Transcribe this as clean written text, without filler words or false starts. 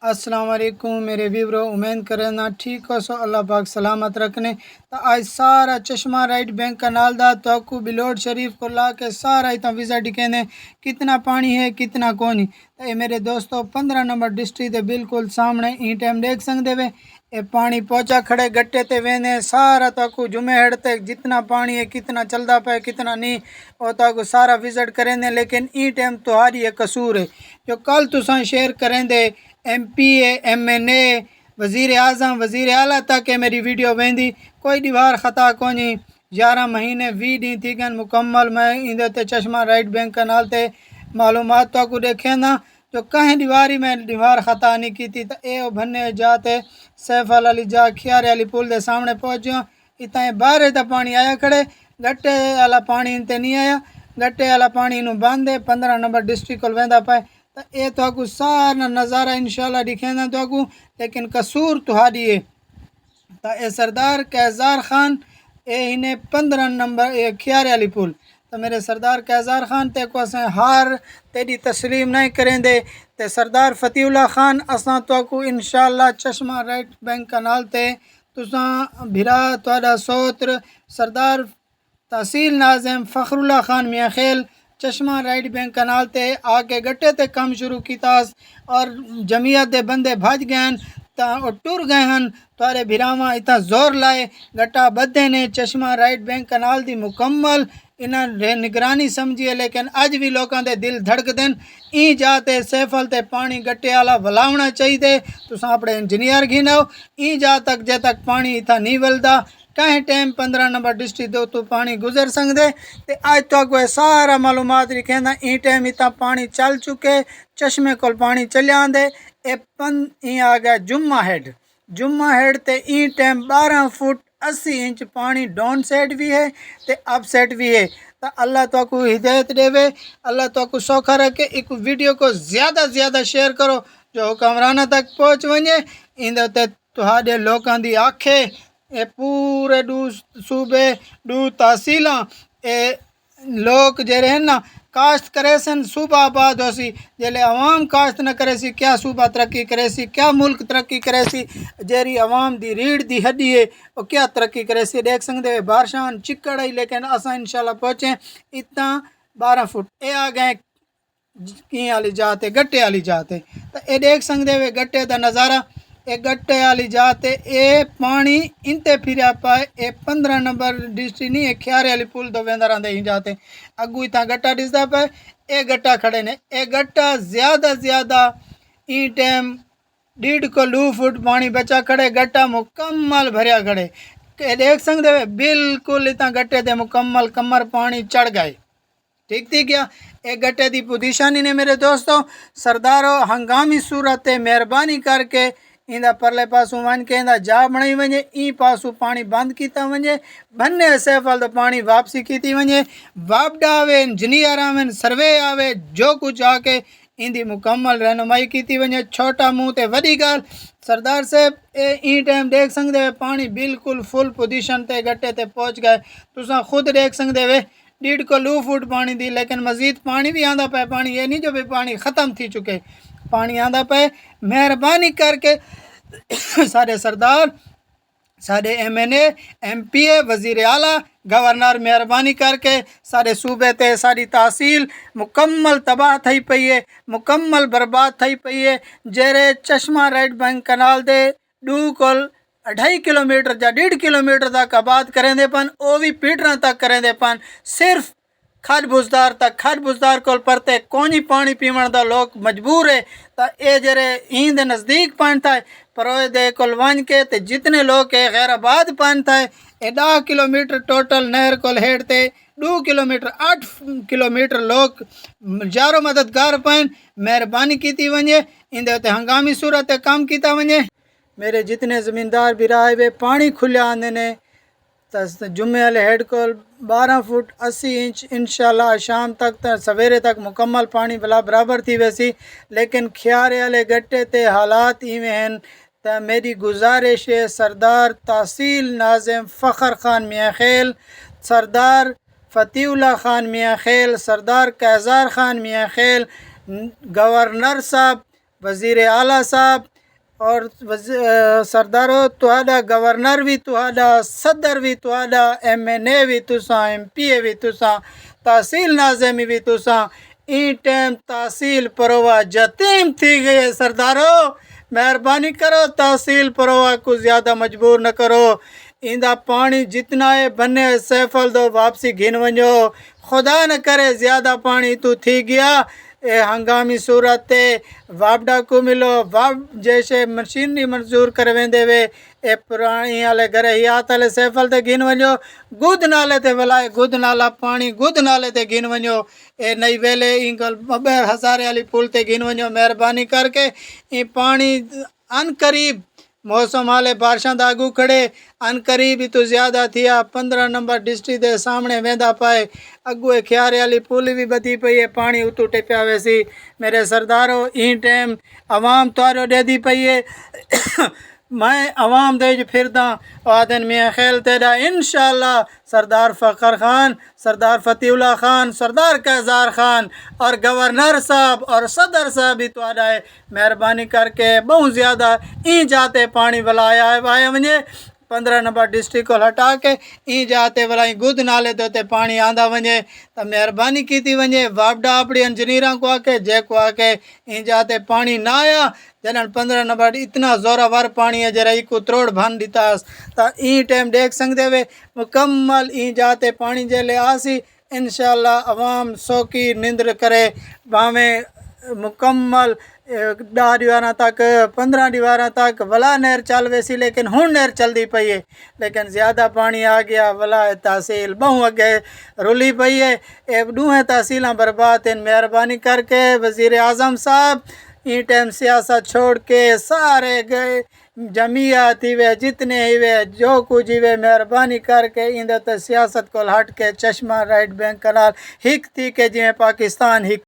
अस्सलाम वालेकुम मेरे व्यूअरों, उम्मीद करना ठीक हो सो अल्लाह पाक सलामत रखने। तो आज सारा चश्मा राइट बैंक कनाल दा तो बिलोड शरीफ को ला के सारा इतना वीज़ा दिखेने कितना पानी है कितना कोनी। तो ये मेरे दोस्तों 15 नंबर डिस्ट्रिक्ट के बिल्कुल सामने ई टाइम देख सकते वे ये पानी पहुँचा खड़े गट्टे ते वेने सारा तो जुमे हड़ते जितना पानी है कितना चलता पे कितना नहीं वो तो सारा विजिट करेंगे। लेकिन ई टाइम तुम्हारी एक कसूर है जो कल तुसा शेयर करेंगे MP MNA वज़ीर आज़म वज़ीर आला तक मेरी वीडियो वेंदी कोई दीवार ख़ता कोनी 11 महीने 20 डी थी गन मुकम्मल मैं इंदे ते चश्मा राइट बैंक कनाल ते मालूमात तो देखे ना जो कहीं दीवारी में दीवार ख़ता नहीं की थी। तो ए भन्ने जाते सैफ अली जा खियारे वाली पुल के सामने पहुँचो इतना बाहर तो पानी आया खड़े गट्टे वाला पानी इनते नहीं आया गट्टे वाला पानी इनू बंद है 15 नंबर डिस्ट्रिक्ट को वेंदा पाए। तो ये तो सारा नज़ारा इंशाल्लाह दिखेना तो लेकिन कसूर तुहारी है। तो ये सरदार कैजार खान ये इन्हें 15 नंबर ये खियारे वाली पुल तो मेरे सरदार कैजार खान ते को असें हार तेरी तस्लीम नहीं करेंदे ते सरदार फतीउल्लाह खान असां तो इंशाल्लाह चश्मा राइट बैंक कनाल ते तुसा भिरा तुहाडा सोत्र सरदार तहसील नाज़िम फ़खरुल्लाह खान मियाँ खेल चश्मा राइट बैंक कनाल ते आके गट्टे ते काम शुरू कीतास और जमीयत दे बंदे भज गए और टुर गए हैं तारे भिरावा इतना जोर लाए गट्टा बदे ने चश्मा राइट बैंक कनाल दी मुकम्मल इन्हें निगरानी समझिए। लेकिन अज भी लोगों के दिल धड़कते ई जाते सैफल ते पानी गट्टे वाला वलावना चाहिए तुस अपने इंजीनियर घिनाओ ई जा तक जे तक पानी इतना नहीं वलदा कहीं टाइम 15 नंबर डिस्ट्रिक्ट दो तो पानी गुजर सकते ते अज तो सारा मालूमात लिखे ना ई टाइम इतना पानी चल चुके चश्मे को पानी चले आंदे ई आ गया जुम्मा हेड ते ई टाइम 12 फुट 80 इंच पानी डाउन साइड भी है ते अप साइड भी है। तो अल्लाह तो हिदायत देवे अल्लाह तो सौखा रखे एक वीडियो को ज़्यादा से ज़्यादा शेयर करो जो हुक्मराना तक पहुँच वने इंदे तुहाडे लोकां दी आखे ये पूरे दू सूबे दू तहसील ए लोग जे रहे ना काश्त करे सन सूबा आबाद हो सी जेले अवाम काश्त न करे सी क्या सूबा तरक्की करे सी क्या मुल्क तरक्की करे सी जेरी अवाम दी रीढ़ दी हड्डी है वो क्या तरक्की करे सी देख सकते बारशान चिक्कड़ है। लेकिन असा इंशाल्लाह पहुँचे इतना 12 फुट ये आ गए की वाली जाते गट्टे वाली जाते तो ये देख सकते वे गट्टे का नज़ारा ए गट्टे वाली जाते ए पानी इनते फिर पाए ए 15 नंबर डिस्ट्रिक्ट नहीं खियारे वाली पुल तो वेंदा रहते ही जाते अगू इतना गट्टा दिसदा पाए ए गट्टा खड़े ने ए गट्टा ज़्यादा ई टाइम 1.5 फुट पानी बचा खड़े गट्टा मुकम्मल भरिया खड़े देख सकते वे बिल्कुल इतना गट्टे दे मुकम्मल कमर पानी चढ़ गए ठीक थी क्या एक गट्टे की पोजीशन ने मेरे दोस्तों सरदारों हंगामी सूरत मेहरबानी करके इंदा परले पासों वन के इंदा जा बनाई वने ई पासों पानी बंद किया वने भन्ने सैफल तो पानी वापसी की वने वापडा आवे इंजीनियर आवे सर्वे आवे जो कुछ आके इंदी मुकम्मल रहनुमाई की वने छोटा मुँह ते वडी गाल सरदार साहब ई टाइम देख सकते वे पानी बिल्कुल फुल पोजीशन ते गट्टे ते पहुँच गए तुसा खुद देख सकते वे 1.5 फुट पानी दी। लेकिन मजीद पानी भी आंदा पे पानी ये नहीं जो भी पानी ख़त्म थी चुके पानी आंदा पे मेहरबानी करके सारे सरदार सारे MNA MPA वज़ीर आला गवर्नर मेहरबानी करके सारे सूबे ते सारी तहसील मुकम्मल तबाह थी पई है मुकम्मल बर्बाद थी पई है जेरे चश्मा राइट बैंक कनाल दे 2.5 किलोमीटर या 1.5 किलोमीटर तक आबाद करेंदे पन वो भी पीटना तक करेंदे पन सिर्फ खड बुजदार को परते कोनी पानी पीवन का लोग मजबूर है। तो ये जरे ईंद नज़दीक पान था परोए दे कोल वन के ते जितने लोग है खैराबाद पान था 10 किलोमीटर टोटल नहर को हेड़ते 2 किलोमीटर 8 किलोमीटर लोग जारो मददगार पान मेहरबानी की वने इंदे हंगामी सूरत काम किया वने मेरे जितने ज़मींदार भी रहे वे पानी खुलिया आंदे ने तो जुम्मे वाले हेड को 12 फुट 80 इंच इंशाल्लाह शाम तक सवेरे तक मुकम्मल पानी भला बराबर थी वैसी। लेकिन खियारे वाले गट्टे ते हालात इवें हैं तो मेरी गुजारिश है सरदार तहसील नाज़िम फ़खर खान मियाँ खेल सरदार फतीउल्लाह खान मियाँ खेल सरदार कैजार खान मियाँ खेल गवर्नर साहब وزیر اعلیٰ صاحب اور سردارو تہاڈا گورنر بھی تہاڈا صدر بھی تہاڈا MNA بھی تساں MPA بھی تساں تحصیل ناظمی بھی تساں این ٹائم تحصیل پروا یتیم تھی گئی ہے سردارو مہربانی کرو تحصیل پروا کو زیادہ مجبور نہ کرو ایندا پانی جتنا ہے بنے سیفل دو واپسی گھن ونجو خدا نہ کرے زیادہ پانی تو تھی گیا اے ہنگامی صورت تے وابڈا کو ملو جیسے مشینری منظور کر ویندے وے اے پرانی والے گھر حیات والے سیفل تے گھن ونجو گود نالے تے ولائے گود نالا پانی گود نالے تے گھن ونجو اے نئی ویلے انکل بغیر ہزارے والی پل تے گھن ونجو مہربانی کر کے یہ پانی ان قریب موسم والے بارشاں دا اگو کھڑے ان قریب ہی تو زیادہ تھیا 15 نمبر ڈسٹرکٹ دے سامنے ویندا پائے اگو کھیارے والی پل بھی بدی پئی ہے پانی اتو ٹپیا ویسی میرے سردارو این ٹائم عوام تارو دے دی پئی ہے میں عوام دے پھردا آدن میاں خیل تیرا انشاءاللہ سردار فخر خان سردار فتح اللہ خان سردار قیزار خان اور گورنر صاحب اور صدر صاحب بھی تو آڈا ہے مہربانی کر کے بہت زیادہ این جاتے پانی ولایا ہے وائے ونجے 15 نمبر ڈسٹرکٹ کو ہٹا کے این جاتے ولائی گود نالے دوتے پانی آندا ونجے تو مہربانی کیتی ونجے وابڈا اپنی انجینیراں کو آکے جے کو آکے این جاتے پانی نہ آیا جنن 15 نمبر اتنا زورا ور پانی ہے جرائی کو تروڑ بھان دیتاس تا این ٹائم دیکھ سکتے وے مکمل این جاتے پانی جلے آسی انشاءاللہ عوام سوکی نندر کرے باہیں مکمل 10 دیواراں تک 15 دیواراں تک ولا نہر چل ویسی لیکن ہن نہر چل دی پئی ہے لیکن زیادہ پانی آ گیا ولا تحصیل بہوں اگے رلی پئی ہے اے دوہیں تحصیلاں برباد ہیں مہربانی کر کے وزیر اعظم صاحب این ٹائم سیاست چھوڑ کے سارے گئے جمعیت ہی وے جتنے ہی وے جو کچھ ہی وے مہربانی کر کے اندر سیاست کو ہٹ کے چشمہ رائٹ بینک کنال ہک تھی کہ جی پاکستان ہک